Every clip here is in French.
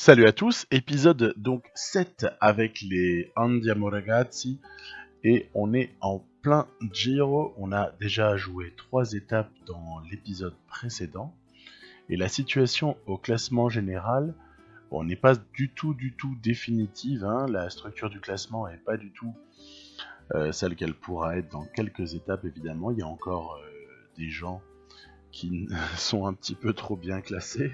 Salut à tous, épisode donc 7 avec les Andiamo Ragazzi et on est en plein Giro. On a déjà joué 3 étapes dans l'épisode précédent et la situation au classement général, bon, n'est pas du tout définitive, hein. La structure du classement n'est pas du tout celle qu'elle pourra être dans quelques étapes évidemment. Il y a encore des gens qui sont un petit peu trop bien classés.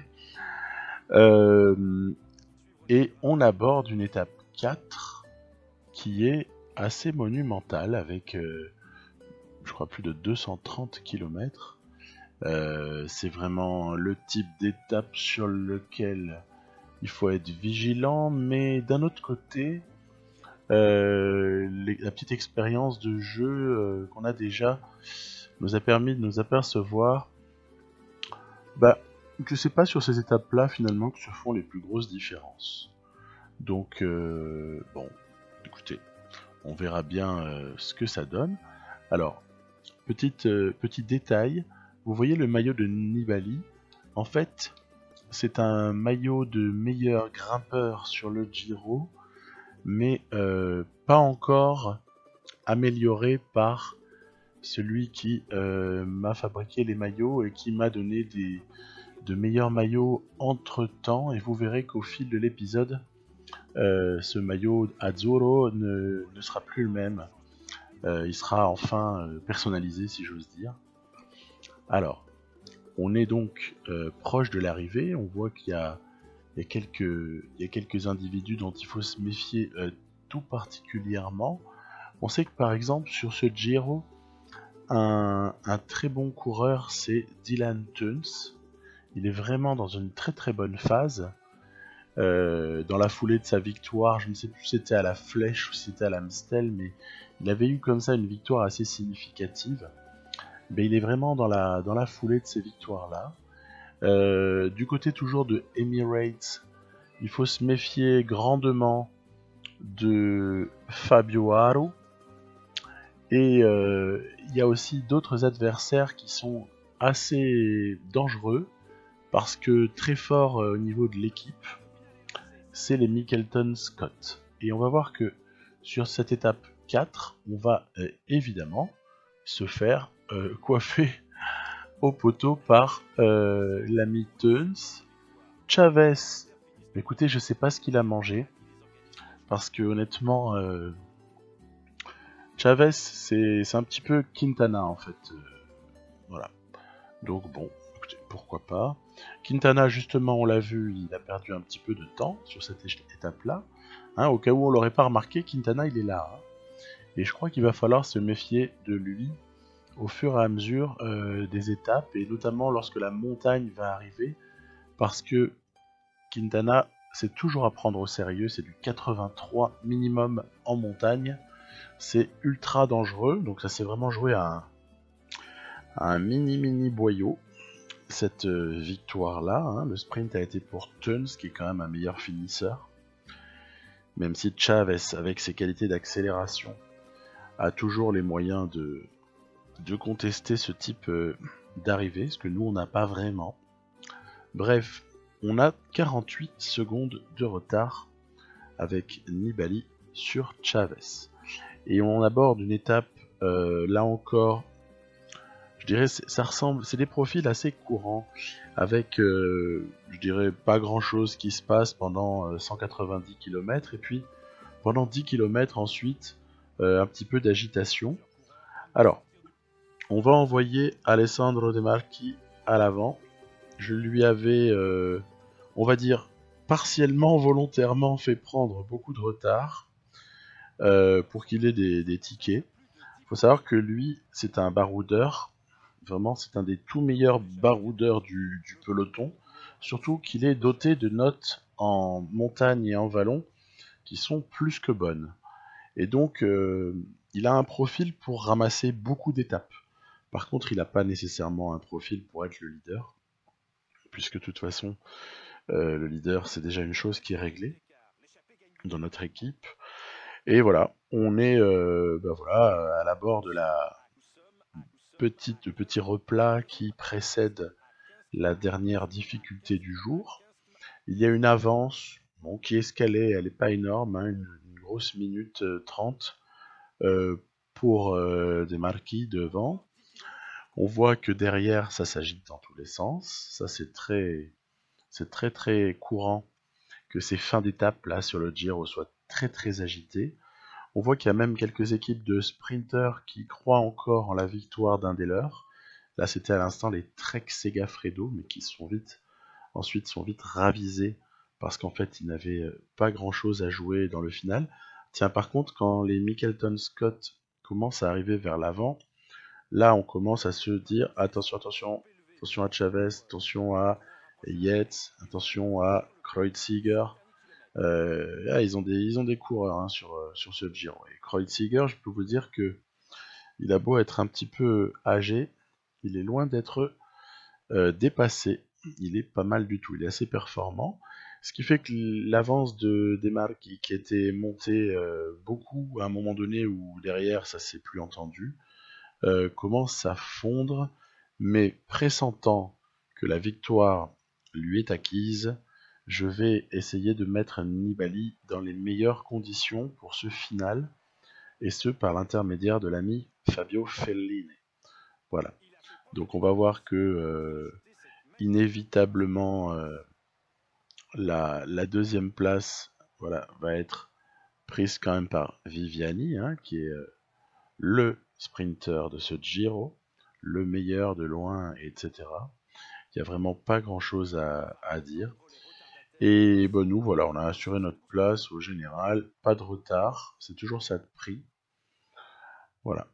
Et on aborde une étape 4 qui est assez monumentale avec, je crois, plus de 230 km. C'est vraiment le type d'étape sur lequel il faut être vigilant, mais d'un autre côté, la petite expérience de jeu qu'on a déjà nous a permis de nous apercevoir que c'est pas sur ces étapes-là finalement que se font les plus grosses différences. Donc, bon, écoutez, on verra bien ce que ça donne. Alors, petit détail, vous voyez le maillot de Nibali. En fait, c'est un maillot de meilleur grimpeur sur le Giro, mais pas encore amélioré par celui qui m'a fabriqué les maillots et qui m'a donné de meilleurs maillots entre temps. Et vous verrez qu'au fil de l'épisode, ce maillot Azzurro ne sera plus le même. Il sera enfin personnalisé, si j'ose dire. Alors, on est donc proche de l'arrivée. On voit qu'il y a quelques individus dont il faut se méfier tout particulièrement. On sait que par exemple sur ce Giro, un très bon coureur, c'est Dylan Teuns. Il est vraiment dans une très bonne phase. Dans la foulée de sa victoire, je ne sais plus si c'était à la Flèche ou si c'était à l'Amstel, mais il avait eu comme ça une victoire assez significative. Mais il est vraiment dans la foulée de ces victoires-là. Du côté toujours de Emirates, il faut se méfier grandement de Fabio Aru. Et il y a aussi d'autres adversaires qui sont assez dangereux, parce que très fort au niveau de l'équipe, c'est les Mickelton Scott. Et on va voir que sur cette étape 4, on va évidemment se faire coiffer au poteau par l'ami Teuns. Chavez, écoutez, je sais pas ce qu'il a mangé, parce que honnêtement, Chavez, c'est un petit peu Quintana en fait. Voilà. Donc bon, écoutez, pourquoi pas. Quintana, justement, on l'a vu, il a perdu un petit peu de temps sur cette étape-là. Hein, au cas où on l'aurait pas remarqué, Quintana, il est là. Hein. Et je crois qu'il va falloir se méfier de lui au fur et à mesure des étapes, et notamment lorsque la montagne va arriver, parce que Quintana, c'est toujours à prendre au sérieux, c'est du 83 minimum en montagne. C'est ultra dangereux, donc ça s'est vraiment joué à un mini boyau. Cette victoire-là, hein, le sprint a été pour Teuns, qui est quand même un meilleur finisseur. Même si Chavez, avec ses qualités d'accélération, a toujours les moyens de contester ce type d'arrivée, ce que nous on n'a pas vraiment. Bref, on a 48 secondes de retard avec Nibali sur Chavez. Et on aborde une étape, là encore, je dirais, ça ressemble, c'est des profils assez courants, avec, je dirais, pas grand chose qui se passe pendant 190 km, et puis pendant 10 km ensuite, un petit peu d'agitation. Alors, on va envoyer Alessandro De Marchi à l'avant. Je lui avais, on va dire, partiellement, volontairement fait prendre beaucoup de retard pour qu'il ait des tickets. Il faut savoir que lui, c'est un baroudeur. Vraiment, c'est un des tout meilleurs baroudeurs du peloton. Surtout qu'il est doté de notes en montagne et en vallon qui sont plus que bonnes. Et donc, il a un profil pour ramasser beaucoup d'étapes. Par contre, il n'a pas nécessairement un profil pour être le leader, puisque de toute façon, le leader, c'est déjà une chose qui est réglée dans notre équipe. Et voilà, on est à l'abord de petit replat qui précède la dernière difficulté du jour. Il y a une avance bon, qui est escalée, elle n'est pas énorme, hein, une grosse minute 30 pour des marquis devant. On voit que derrière, ça s'agite dans tous les sens. Ça, c'est très très courant que ces fins d'étape là sur le Giro soient très très agitées. On voit qu'il y a même quelques équipes de sprinters qui croient encore en la victoire d'un des leurs. Là, c'était à l'instant les Trek Segafredo, mais qui ensuite sont vite ravisés parce qu'en fait, ils n'avaient pas grand-chose à jouer dans le final. Tiens, par contre, quand les Mickelton Scott commencent à arriver vers l'avant, là, on commence à se dire attention, attention, attention à Chavez, attention à Yates, attention à Kreuziger. Ils ont des coureurs hein, sur ce Giro. Et Kreuziger, je peux vous dire que il a beau être un petit peu âgé, il est loin d'être dépassé. Il est pas mal du tout. Il est assez performant. Ce qui fait que l'avance des marques qui était montée beaucoup à un moment donné où derrière ça s'est plus entendu, commence à fondre, mais pressentant que la victoire lui est acquise, je vais essayer de mettre Nibali dans les meilleures conditions pour ce final, et ce par l'intermédiaire de l'ami Fabio Fellini. Voilà. Donc on va voir que inévitablement la deuxième place voilà, va être prise quand même par Viviani, hein, qui est le sprinter de ce Giro, le meilleur de loin, etc. Il n'y a vraiment pas grand chose à dire. Et bon, nous, voilà, on a assuré notre place au général, pas de retard, c'est toujours ça de prix. Voilà,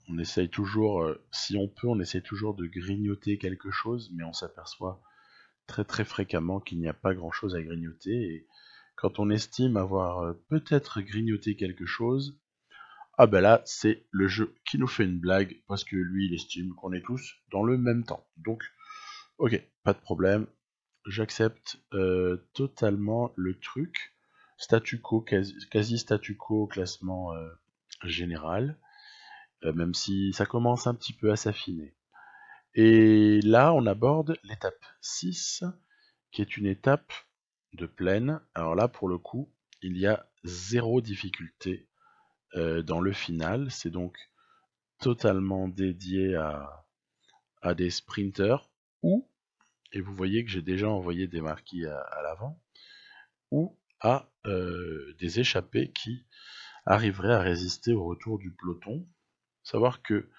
on essaye toujours, si on peut, on essaye toujours de grignoter quelque chose, mais on s'aperçoit très très fréquemment qu'il n'y a pas grand chose à grignoter. Et quand on estime avoir peut-être grignoté quelque chose, ah ben là, c'est le jeu qui nous fait une blague, parce que lui, il estime qu'on est tous dans le même temps. Donc, ok, pas de problème, j'accepte totalement le truc. Statu quo, quasi statu quo au classement général, même si ça commence un petit peu à s'affiner. Et là, on aborde l'étape 6, qui est une étape de plaine. Alors là, pour le coup, il y a zéro difficulté dans le final. C'est donc totalement dédié à des sprinters ou, et vous voyez que j'ai déjà envoyé des marquis à l'avant, ou à des échappés qui arriveraient à résister au retour du peloton. Savoir que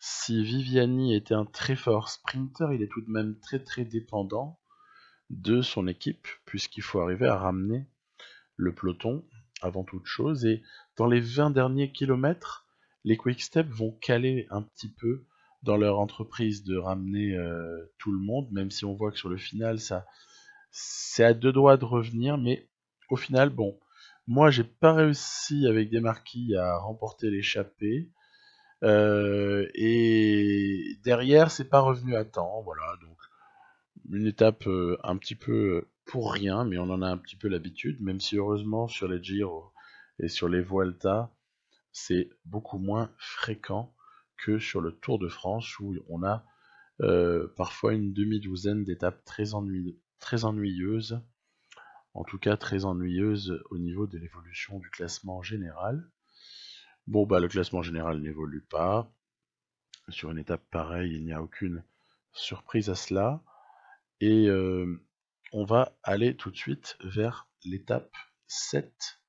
si Viviani était un très fort sprinter, il est tout de même très très dépendant de son équipe, puisqu'il faut arriver à ramener le peloton avant toute chose. Et dans les 20 derniers kilomètres, les Quick-Step vont caler un petit peu dans leur entreprise de ramener tout le monde, même si on voit que sur le final, ça c'est à deux doigts de revenir, mais au final, bon, moi j'ai pas réussi avec des marquis à remporter l'échappée, et derrière c'est pas revenu à temps, voilà, donc une étape un petit peu pour rien, mais on en a un petit peu l'habitude, même si heureusement sur les Giro et sur les Vuelta, c'est beaucoup moins fréquent que sur le Tour de France où on a parfois une demi-douzaine d'étapes très ennuyeuses, en tout cas très ennuyeuses au niveau de l'évolution du classement général. Bon, bah le classement général n'évolue pas. Sur une étape pareille, il n'y a aucune surprise à cela. Et on va aller tout de suite vers l'étape 7.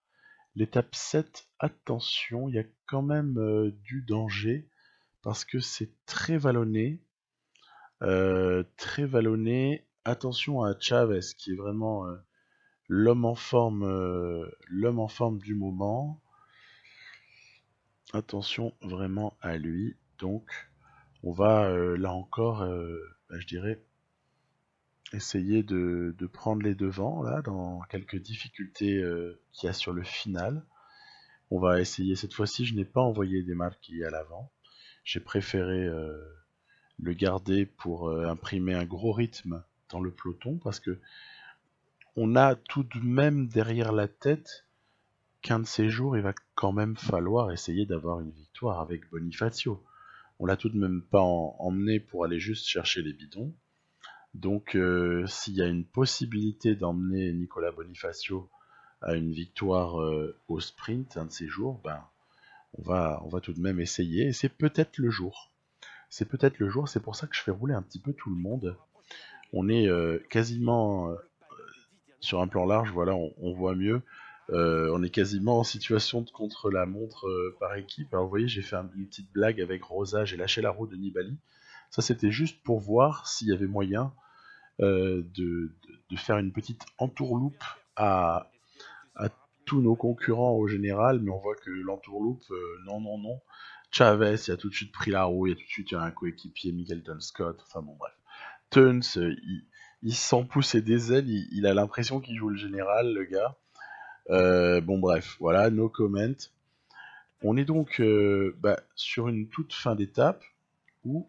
L'étape 7, attention, il y a quand même du danger parce que c'est très vallonné. Très vallonné. Attention à Chavez qui est vraiment l'homme en forme du moment. Attention vraiment à lui. Donc on va là encore, je dirais, essayer de prendre les devants là dans quelques difficultés qu'il y a sur le final. On va essayer cette fois-ci, je n'ai pas envoyé des marquis à l'avant. J'ai préféré le garder pour imprimer un gros rythme dans le peloton parce que on a tout de même derrière la tête qu'un de ces jours il va quand même falloir essayer d'avoir une victoire avec Bonifacio. On l'a tout de même pas emmené pour aller juste chercher les bidons. Donc s'il y a une possibilité d'emmener Nicolas Bonifacio à une victoire au sprint un de ces jours, ben on va tout de même essayer, et c'est peut-être le jour. C'est peut-être le jour, c'est pour ça que je fais rouler un petit peu tout le monde. On est quasiment sur un plan large, voilà, on voit mieux. On est quasiment en situation de contre-la-montre par équipe. Alors vous voyez, j'ai fait une petite blague avec Rosa, j'ai lâché la roue de Nibali. Ça c'était juste pour voir s'il y avait moyen de faire une petite entourloupe à tous nos concurrents au général, mais on voit que l'entourloupe, non, non, non. Chavez, il a tout de suite pris la roue, il y a tout de suite un coéquipier, Mickelton Scott, enfin bon bref. Tuns, il sent pousser des ailes, il a l'impression qu'il joue le général, le gars. Bon bref, voilà, no comment. On est donc sur une toute fin d'étape où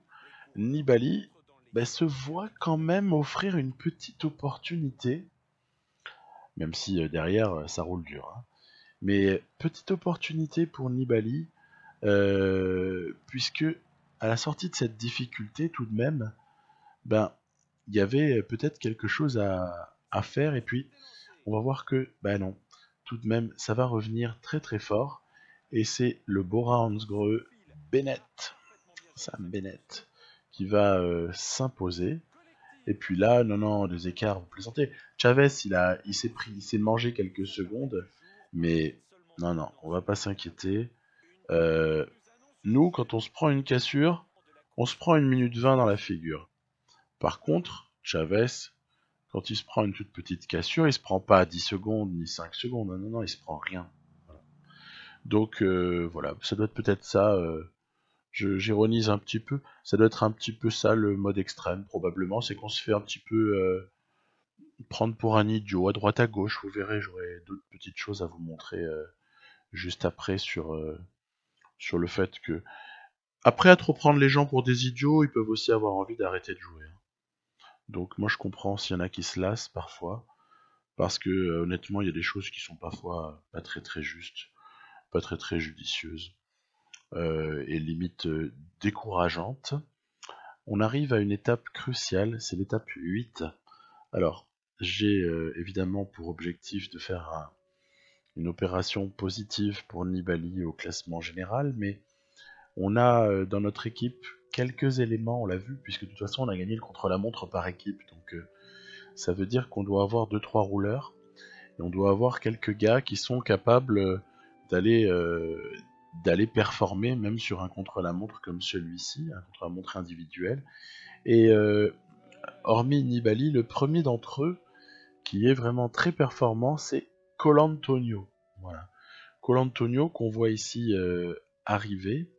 Nibali se voit quand même offrir une petite opportunité, même si derrière ça roule dur. Hein. Mais petite opportunité pour Nibali, puisque à la sortie de cette difficulté tout de même, il y avait peut-être quelque chose à faire, et puis on va voir que, non, tout de même, ça va revenir très très fort, et c'est le Bora Hansgrohe Bennett, Sam Bennett, qui va s'imposer. Et puis là, non, non, des écarts, vous plaisantez. Chavez, il s'est mangé quelques secondes, mais non, non, on va pas s'inquiéter. Euh, Nous, quand on se prend une cassure, on se prend 1 minute 20 dans la figure. Par contre, Chavez, quand il se prend une toute petite cassure, il se prend pas 10 secondes ni 5 secondes, non, non, non, il se prend rien. Voilà. Donc voilà, ça doit être peut-être ça, j'ironise un petit peu, ça doit être un petit peu ça le mode extrême probablement, c'est qu'on se fait un petit peu prendre pour un idiot à droite à gauche, vous verrez, j'aurai d'autres petites choses à vous montrer juste après sur le fait que, après à trop prendre les gens pour des idiots, ils peuvent aussi avoir envie d'arrêter de jouer. Donc moi je comprends s'il y en a qui se lassent parfois, parce que honnêtement il y a des choses qui sont parfois pas très très justes, pas très très judicieuses, et limite décourageantes. On arrive à une étape cruciale, c'est l'étape 8. Alors, j'ai évidemment pour objectif de faire une opération positive pour Nibali au classement général, mais on a dans notre équipe quelques éléments, on l'a vu, puisque de toute façon on a gagné le contre-la-montre par équipe, donc ça veut dire qu'on doit avoir 2-3 rouleurs, et on doit avoir quelques gars qui sont capables d'aller performer même sur un contre-la-montre comme celui-ci, un contre-la-montre individuel. Et hormis Nibali, le premier d'entre eux qui est vraiment très performant, c'est Colantonio. Voilà. Colantonio qu'on voit ici arriver,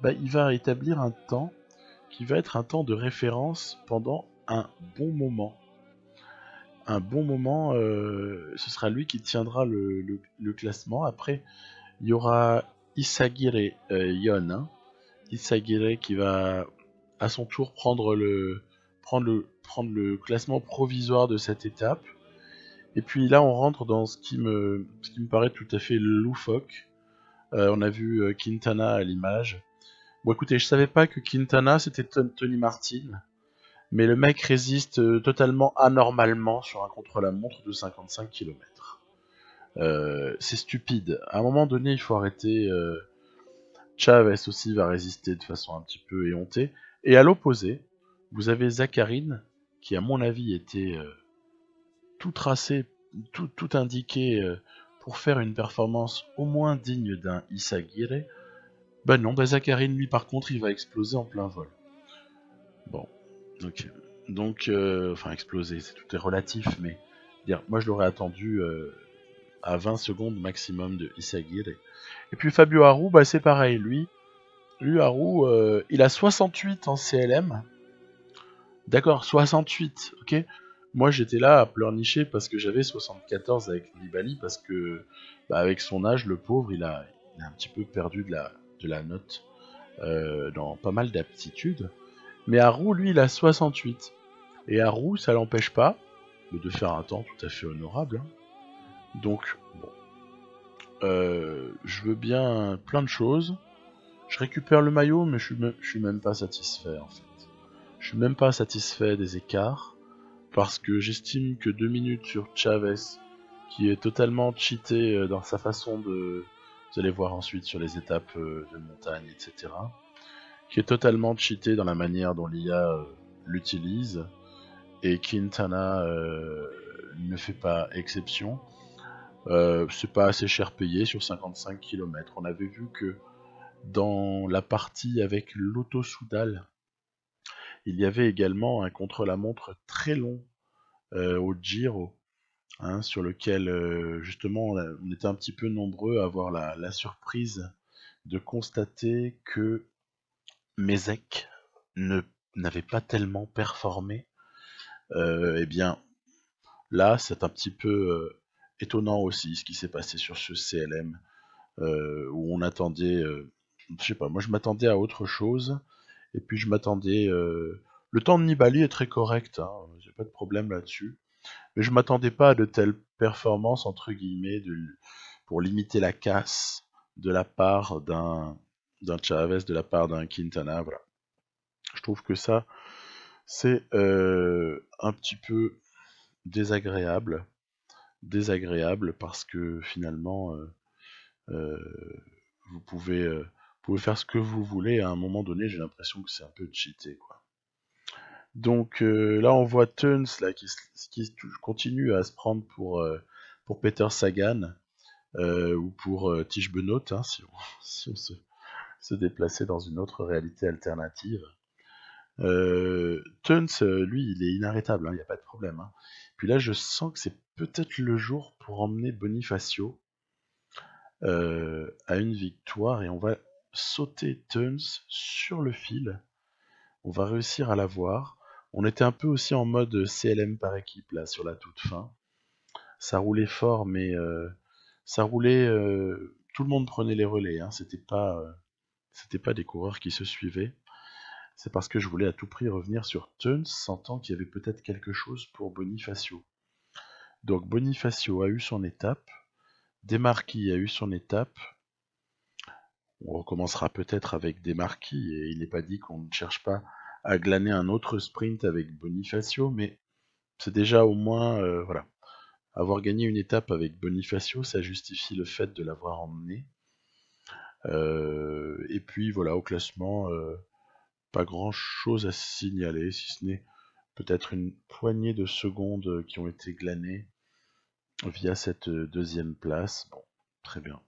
il va établir un temps qui va être un temps de référence pendant un bon moment. Un bon moment, ce sera lui qui tiendra le classement. Après, il y aura Isagire Yon, hein. Isagire qui va à son tour prendre le classement provisoire de cette étape. Et puis là, on rentre dans ce qui me paraît tout à fait loufoque. On a vu Quintana à l'image. Bon, écoutez, je savais pas que Quintana c'était Tony Martin, mais le mec résiste totalement anormalement sur un contre-la-montre de 55 km. C'est stupide. À un moment donné, il faut arrêter. Chavez aussi va résister de façon un petit peu éhontée. Et à l'opposé, vous avez Zakharine, qui à mon avis était tout tracé, tout indiqué pour faire une performance au moins digne d'un Isagire. Non, Zakharine, lui par contre, il va exploser en plein vol. Bon, ok. Donc, enfin exploser, tout est relatif, mais moi je l'aurais attendu à 20 secondes maximum de Isagire. Et puis Fabio Aru, c'est pareil, lui Aru, il a 68 en CLM. D'accord, 68, ok. Moi j'étais là à pleurnicher parce que j'avais 74 avec Nibali, parce que avec son âge, le pauvre, il a un petit peu perdu de la note dans pas mal d'aptitudes. Mais Haru, lui, il a 68. Et Haru, ça l'empêche pas de faire un temps tout à fait honorable. Hein. Donc, bon. Je veux bien plein de choses. Je récupère le maillot, mais je suis même pas satisfait, en fait. Je suis même pas satisfait des écarts, parce que j'estime que 2 minutes sur Chavez, qui est totalement cheaté dans sa façon de... Vous allez voir ensuite sur les étapes de montagne, etc. Qui est totalement cheaté dans la manière dont l'IA l'utilise, et Quintana ne fait pas exception. C'est pas assez cher payé sur 55 km. On avait vu que dans la partie avec l'Auto Soudal, il y avait également un contre-la-montre très long au Giro, hein, sur lequel justement on était un petit peu nombreux à avoir la surprise de constater que Mézec n'avait pas tellement performé. Eh bien, là, c'est un petit peu étonnant aussi ce qui s'est passé sur ce CLM, où on attendait, je sais pas, moi je m'attendais à autre chose, et puis je m'attendais... le temps de Nibali est très correct, hein, j'ai pas de problème là-dessus, mais je m'attendais pas à de telles performances, entre guillemets, pour limiter la casse de la part d'un Chavez, de la part d'un Quintana, voilà. Je trouve que ça, c'est un petit peu désagréable, parce que finalement, vous pouvez faire ce que vous voulez. À un moment donné, j'ai l'impression que c'est un peu cheaté, quoi. Donc là, on voit Tuns là qui continue à se prendre pour Peter Sagan ou pour Tish Benoît, hein, si on se déplaçait dans une autre réalité alternative. Tuns, lui, il est inarrêtable, il n'y a pas de problème, hein. Puis là, je sens que c'est peut-être le jour pour emmener Bonifacio à une victoire, et on va sauter Tuns sur le fil. On va réussir à l'avoir. On était un peu aussi en mode CLM par équipe là sur la toute fin. Ça roulait fort, mais ça roulait. Tout le monde prenait les relais, hein. C'était pas des coureurs qui se suivaient. C'est parce que je voulais à tout prix revenir sur Tuns, sentant qu'il y avait peut-être quelque chose pour Bonifacio. Donc Bonifacio a eu son étape, Desmarquis a eu son étape. On recommencera peut-être avec Desmarquis, et il n'est pas dit qu'on ne cherche pas à glaner un autre sprint avec Bonifacio, mais c'est déjà au moins, voilà. Avoir gagné une étape avec Bonifacio, ça justifie le fait de l'avoir emmené. Et puis voilà, au classement, pas grand chose à signaler, si ce n'est peut-être une poignée de secondes qui ont été glanées via cette deuxième place. Bon, très bien.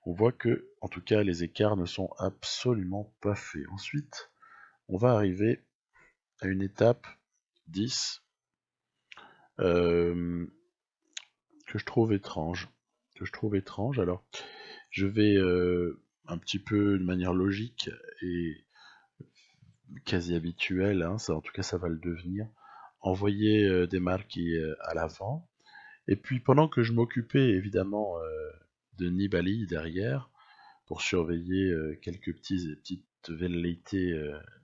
On voit que, en tout cas, les écarts ne sont absolument pas faits. Ensuite, on va arriver à une étape 10 que je trouve étrange. Alors, je vais un petit peu de manière logique et quasi habituelle, hein, ça, en tout cas ça va le devenir, envoyer des marques à l'avant. Et puis pendant que je m'occupais évidemment de Nibali derrière, pour surveiller quelques petites velléités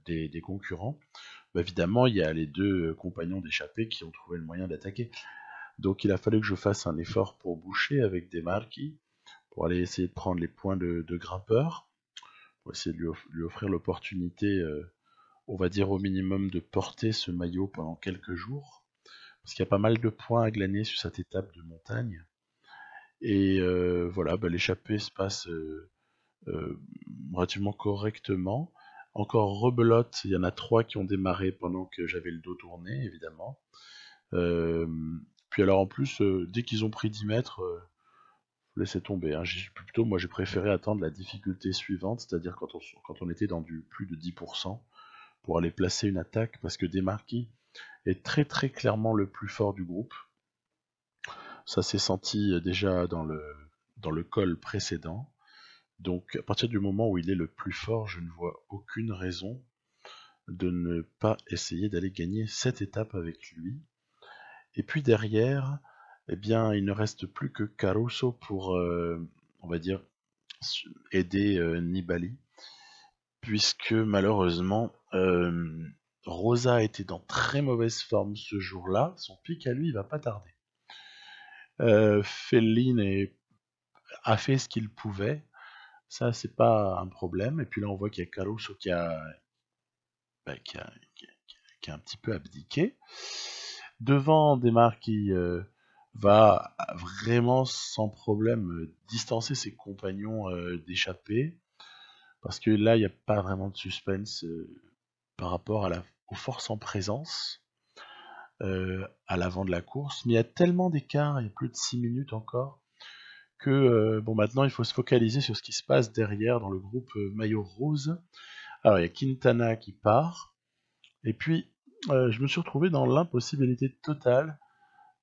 des concurrents, bah évidemment il y a les deux compagnons d'échappée qui ont trouvé le moyen d'attaquer. Donc il a fallu que je fasse un effort pour boucher avec des marquis, pour aller essayer de prendre les points de grimpeur, pour essayer de lui offrir l'opportunité, on va dire au minimum, de porter ce maillot pendant quelques jours, parce qu'il y a pas mal de points à glaner sur cette étape de montagne. Et voilà, bah, l'échappée se passe relativement correctement. Encore rebelote, il y en a 3 qui ont démarré pendant que j'avais le dos tourné, évidemment. Puis alors en plus, dès qu'ils ont pris 10 mètres, laissez tomber, hein. Plutôt, moi j'ai préféré attendre la difficulté suivante, c'est-à-dire quand on était dans du plus de 10%, pour aller placer une attaque, parce que Desmarquis est très très clairement le plus fort du groupe. Ça s'est senti déjà dans le col précédent. Donc à partir du moment où il est le plus fort, je ne vois aucune raison de ne pas essayer d'aller gagner cette étape avec lui. Et puis derrière, eh bien, il ne reste plus que Caruso pour, on va dire, aider Nibali, puisque malheureusement, Rosa était dans très mauvaise forme ce jour-là. Son pic à lui, il va pas tarder. Fellin a fait ce qu'il pouvait. Ça, c'est pas un problème. Et puis là, on voit qu'il y a Caruso qui a qui a un petit peu abdiqué. Devant, Desmar qui va vraiment sans problème distancer ses compagnons d'échappée. Parce que là, il n'y a pas vraiment de suspense par rapport aux forces en présence à l'avant de la course. Mais il y a tellement d'écart, il y a plus de 6 minutes encore, que bon, maintenant il faut se focaliser sur ce qui se passe derrière dans le groupe maillot rose. Alors il y a Quintana qui part, et puis je me suis retrouvé dans l'impossibilité totale.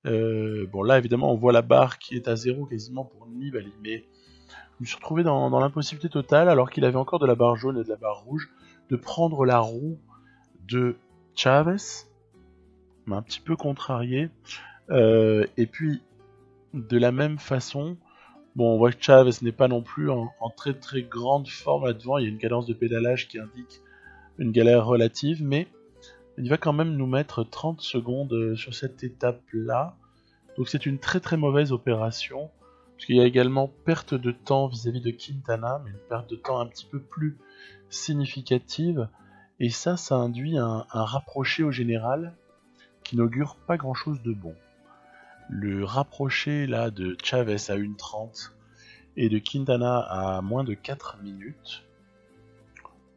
Bon là évidemment on voit la barre qui est à 0 quasiment pour Nibali, mais je me suis retrouvé dans l'impossibilité totale, alors qu'il avait encore de la barre jaune et de la barre rouge, de prendre la roue de Chavez, m'a un petit peu contrarié, et puis de la même façon, bon, on voit que Chavez n'est pas non plus en très très grande forme là-devant. Il y a une cadence de pédalage qui indique une galère relative, mais il va quand même nous mettre 30 secondes sur cette étape-là. Donc c'est une très très mauvaise opération, parce qu'il y a également perte de temps vis-à-vis de Quintana, mais une perte de temps un petit peu plus significative. Et ça induit un rapproché au général qui n'augure pas grand-chose de bon. Le rapproché là de Chavez à 1:30 et de Quintana à moins de 4 minutes,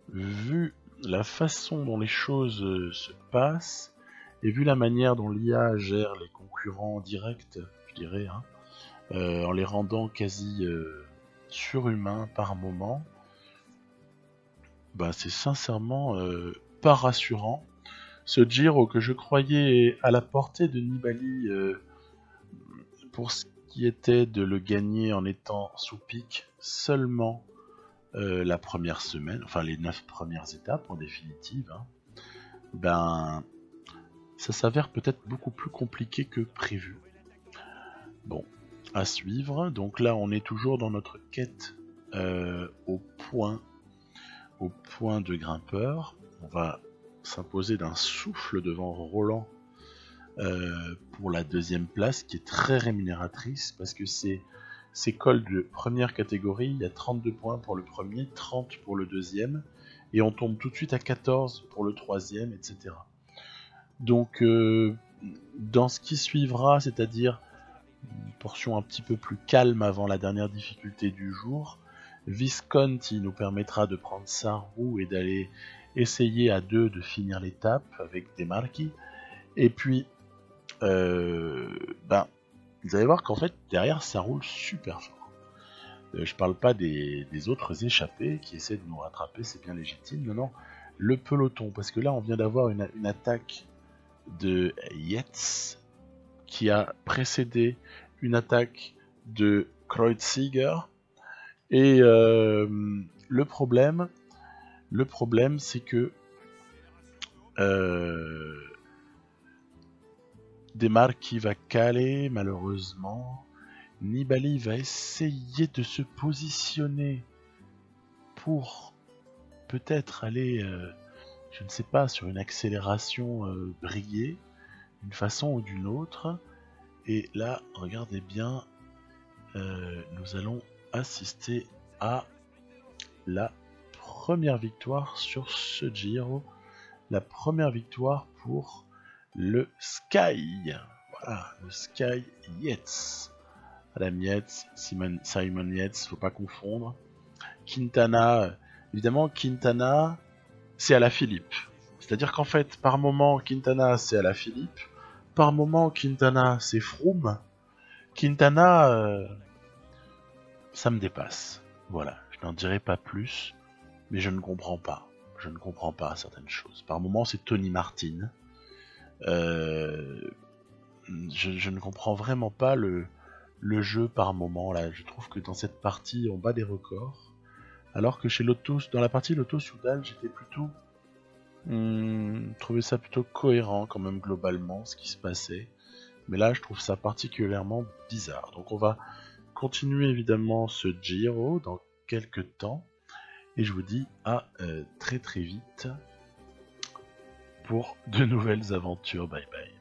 vu la façon dont les choses se passent, et vu la manière dont l'IA gère les concurrents directs, je dirais, en les rendant quasi surhumains par moment, bah c'est sincèrement pas rassurant. Ce Giro que je croyais à la portée de Nibali pour ce qui était de le gagner en étant sous pic seulement la première semaine, enfin les 9 premières étapes en définitive, ben ça s'avère peut-être beaucoup plus compliqué que prévu. Bon, à suivre. Donc là on est toujours dans notre quête au point de grimpeur. On va s'imposer d'un souffle devant Roland pour la deuxième place, qui est très rémunératrice parce que c'est cols de première catégorie. Il y a 32 points pour le premier, 30 pour le deuxième, et on tombe tout de suite à 14 pour le troisième, etc. Donc dans ce qui suivra, c'est-à-dire une portion un petit peu plus calme avant la dernière difficulté du jour, Visconti nous permettra de prendre sa roue et d'aller essayer à deux de finir l'étape avec des marquis. Et puis vous allez voir qu'en fait derrière ça roule super fort. Je parle pas des autres échappés qui essaient de nous rattraper, c'est bien légitime, non, le peloton, parce que là on vient d'avoir une attaque de Yates qui a précédé une attaque de Kreuziger, et le problème c'est que Desmar qui va caler malheureusement. Nibali va essayer de se positionner pour peut-être aller, je ne sais pas, sur une accélération brillée, d'une façon ou d'une autre. Et là, regardez bien, nous allons assister à la première victoire sur ce Giro. La première victoire pour le Sky. Voilà, le Sky Yates. Adam Yates, Simon Yates, faut pas confondre. Quintana, évidemment, Quintana, c'est à la Philippe. C'est-à-dire qu'en fait, par moment, Quintana, c'est à la Philippe. Par moment, Quintana, c'est Froome. Quintana, ça me dépasse. Voilà, je n'en dirai pas plus, mais je ne comprends pas. Je ne comprends pas certaines choses. Par moment, c'est Tony Martin. Je ne comprends vraiment pas le jeu par moment. Là, je trouve que dans cette partie, on bat des records. Alors que dans la partie Lotto-Soudal, j'étais plutôt... trouvais ça plutôt cohérent quand même globalement, ce qui se passait. Mais là, je trouve ça particulièrement bizarre. Donc on va continuer évidemment ce Giro dans quelques temps. Et je vous dis à très très vite pour de nouvelles aventures. Bye bye.